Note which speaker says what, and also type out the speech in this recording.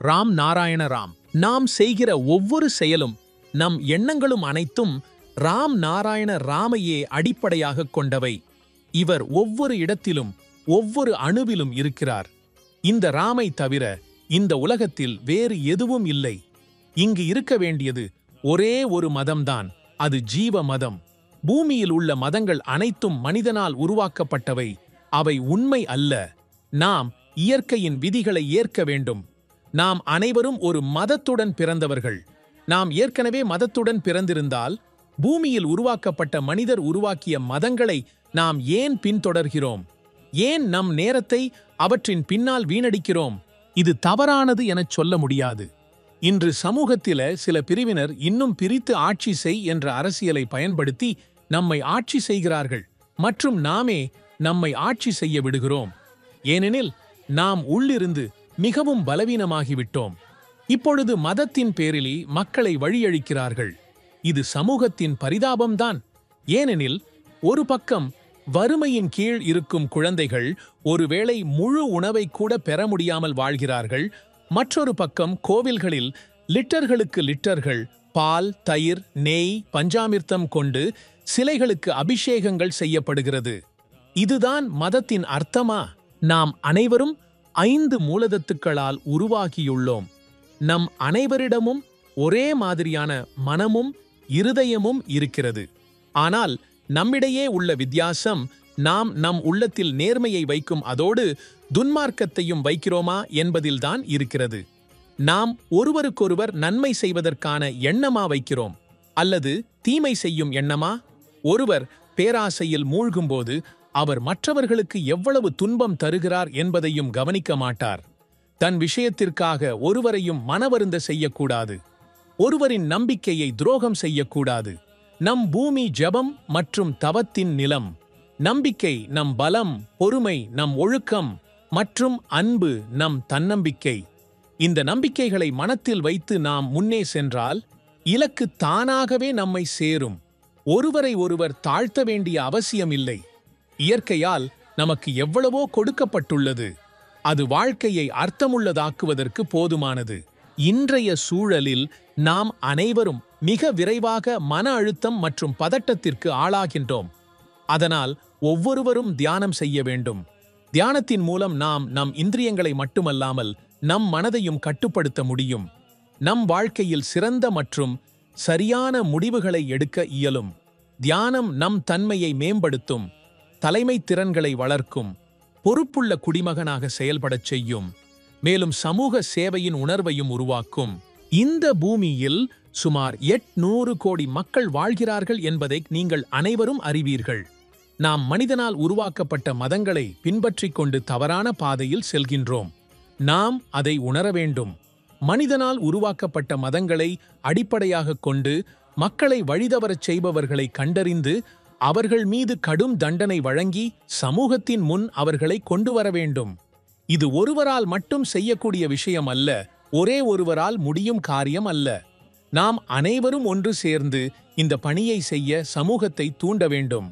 Speaker 1: ராம் நாராயண ராம். நாம் செய்கிற ஒவ்வொரு செயலும், நம் எண்ணங்களும் அனைத்தும் ராம் நாராயண ராமையே அடிப்படையாகக் கொண்டவை. இவர் ஒவ்வொரு இடத்திலும் ஒவ்வொரு அணுவிலும் இருக்கிறார். இந்த ராமை தவிர இந்த உலகத்தில் வேறு எதுவும் இல்லை. இங்கு இருக்க வேண்டியது ஒரே ஒரு மதம்தான், அது ஜீவ மதம். பூமியில் உள்ள மதங்கள் அனைத்தும் மனிதனால் உருவாக்கப்பட்டவை. அவை உண்மை அல்ல. நாம் இயற்கையின் விதிகளை ஏற்க வேண்டும். நாம் அனைவரும் ஒரு மதத்துடன் பிறந்தவர்கள். நாம் ஏற்கனவே மதத்துடன் பிறந்திருந்தால் பூமியில் உருவாக்கப்பட்ட மனிதர் உருவாக்கிய மதங்களை நாம் ஏன் பின்தொடர்கிறோம்? ஏன் நம் நேரத்தை அவற்றின் பின்னால் வீணடிக்கிறோம்? இது தவறானது எனச் சொல்ல முடியாது. இன்று சமூகத்தில சில பிரிவினர் இன்னும் பிரித்து ஆட்சி செய் என்ற அரசியலை பயன்படுத்தி நம்மை ஆட்சி செய்கிறார்கள் மற்றும் நாமே நம்மை ஆட்சி செய்ய விடுகிறோம். ஏனெனில் நாம் உள்ளிருந்து மிகவும் பலவீனமாகிவிட்டோம். இப்பொழுது மதத்தின் பேரில் மக்களை வழியழிக்கிறார்கள். இது சமூகத்தின் பரிதாபம்தான். ஏனெனில் ஒரு பக்கம் வறுமையின் கீழ் இருக்கும் குழந்தைகள் ஒருவேளை முழு உணவை கூட பெற முடியாமல் வாழ்கிறார்கள். மற்றொரு பக்கம் கோவில்களில் லிட்டர்களுக்கு லிட்டர்கள் பால், தயிர், நெய், பஞ்சாமிர்தம் கொண்டு சிலைகளுக்கு அபிஷேகங்கள் செய்யப்படுகிறது. இதுதான் மதத்தின் அர்த்தமா? நாம் அனைவரும் 5 மூலதத்துக்களால் உருவாகியுள்ளோம். நம் அனைவரிடமும் ஒரே மாதிரியான மனமும் இருதயமும் இருக்கிறது. ஆனால் நம்மிடையே உள்ள வித்தியாசம், நாம் நம் உள்ளத்தில் நேர்மையை வைக்கும் அதோடு துன்மார்க்கத்தையும் வைக்கிறோமா என்பதில்தான் இருக்கிறது. நாம் ஒருவருக்கொருவர் நன்மை செய்வதற்கான எண்ணமா வைக்கிறோம், அல்லது தீமை செய்யும் எண்ணமா? ஒருவர் பேராசையில் மூழ்கும்போது அவர் மற்றவர்களுக்கு எவ்வளவு துன்பம் தருகிறார் என்பதையும் கவனிக்க மாட்டார். தன் விஷயத்திற்காக ஒருவரையும் மனவருந்த செய்யக்கூடாது. ஒருவரின் நம்பிக்கையை துரோகம் செய்யக்கூடாது. நம் பூமி ஜெபம் மற்றும் தவத்தின் நிலம். நம்பிக்கை நம் பலம், பொறுமை நம் ஒழுக்கம் மற்றும் அன்பு நம் தன்னம்பிக்கை. இந்த நம்பிக்கைகளை மனத்தில் வைத்து நாம் முன்னே சென்றால் இலக்கு தானாகவே நம்மை சேரும். ஒருவரை ஒருவர் தாழ்த்த வேண்டிய அவசியமில்லை. இயற்கையால் நமக்கு எவ்வளவோ கொடுக்கப்பட்டுள்ளது. அது வாழ்க்கையை அர்த்தமுள்ளதாக்குவதற்கு போதுமானது. இன்றைய சூழலில் நாம் அனைவரும் மிக விரைவாக மன அழுத்தம் மற்றும் பதட்டத்திற்கு ஆளாகின்றோம். அதனால் ஒவ்வொருவரும் தியானம் செய்ய வேண்டும். தியானத்தின் மூலம் நாம் நம் இந்திரியங்களை மட்டுமல்லாமல் நம் மனதையும் கட்டுப்படுத்த முடியும். நம் வாழ்க்கையில் சிறந்த மற்றும் சரியான முடிவுகளை எடுக்க இயலும். தியானம் நம் தன்மையை மேம்படுத்தும், தலைமை திறன்களை வளர்க்கும், பொறுப்புள்ள குடிமகனாக செயல்படச் செய்யும், மேலும் சமூக சேவையின் உணர்வையும் உருவாக்கும். இந்த பூமியில் சுமார் 800 கோடி மக்கள் வாழ்கிறார்கள் என்பதை நீங்கள் அனைவரும் அறிவீர்கள். நாம் மனிதனால் உருவாக்கப்பட்ட மதங்களை பின்பற்றிக் கொண்டு தவறான பாதையில் செல்கின்றோம். நாம் அதை உணர வேண்டும். மனிதனால் உருவாக்கப்பட்ட மதங்களை அடிப்படையாகக் கொண்டு மக்களை வழிதவறச் செய்பவர்களை கண்டறிந்து அவர்கள் மீது கடும் தண்டனை வழங்கி சமூகத்தின் முன் அவர்களை கொண்டு வர வேண்டும். இது ஒருவரால் மட்டும் செய்யக்கூடிய விஷயம் அல்ல, ஒரே ஒருவரால் முடியும் காரியம் அல்ல. நாம் அனைவரும் ஒன்று சேர்ந்து இந்த பணியை செய்ய சமூகத்தை தூண்ட வேண்டும்.